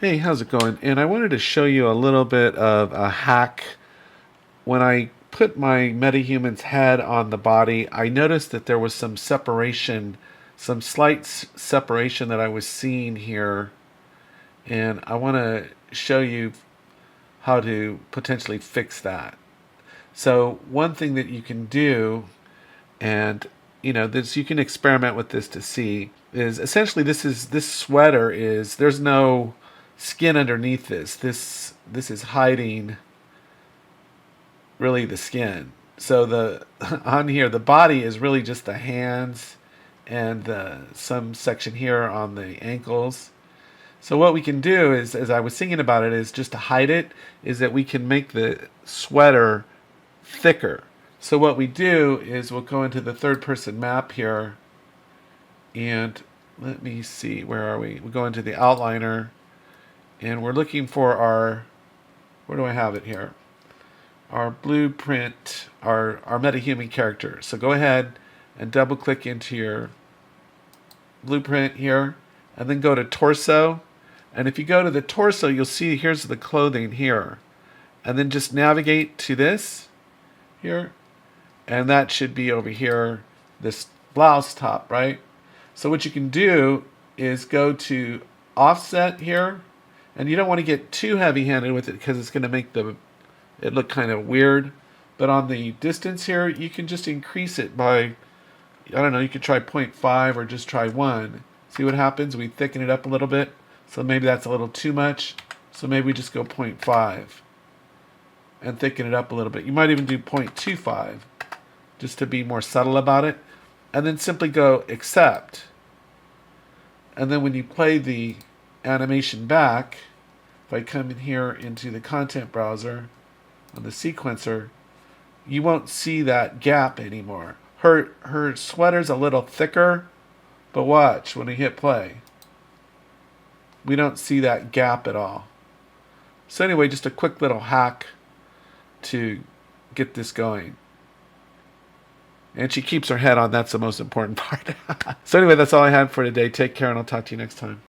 Hey, how's it going? And I wanted to show you a little bit of a hack. When I put my MetaHuman's head on the body, I noticed that there was some separation, some slight separation that I was seeing here. And I want to show you how to potentially fix that. So one thing that you can do, and this, you can experiment with this to see, is essentially this sweater is, there's no skin underneath this. This is hiding really the skin. So the on here the body is really just the hands and some section here on the ankles. So what we can do is, as I was thinking about it, is just to hide it, is that we can make the sweater thicker. So what we do is we'll go into the third person map here, and let me see, where are we? We go into the outliner, and we're looking for our, where do I have it here? Our blueprint, our MetaHuman character. So go ahead and double click into your blueprint here, and then go to torso. And if you go to the torso, you'll see here's the clothing here. And then just navigate to this here, and that should be over here, this blouse top, right? So what you can do is go to offset here, and you don't want to get too heavy-handed with it because it's going to make it look kind of weird. But on the distance here, you can just increase it by, I don't know, you could try 0.5 or just try 1. See what happens? We thicken it up a little bit. So maybe that's a little too much. So maybe we just go 0.5 and thicken it up a little bit. You might even do 0.25 just to be more subtle about it. And then simply go accept. And then when you play the animation back, if I come in here into the content browser on the sequencer, you won't see that gap anymore. Her sweater's a little thicker, but watch when we hit play. We don't see that gap at all. So anyway, just a quick little hack to get this going. And she keeps her head on. That's the most important part. So anyway, that's all I had for today. Take care, and I'll talk to you next time.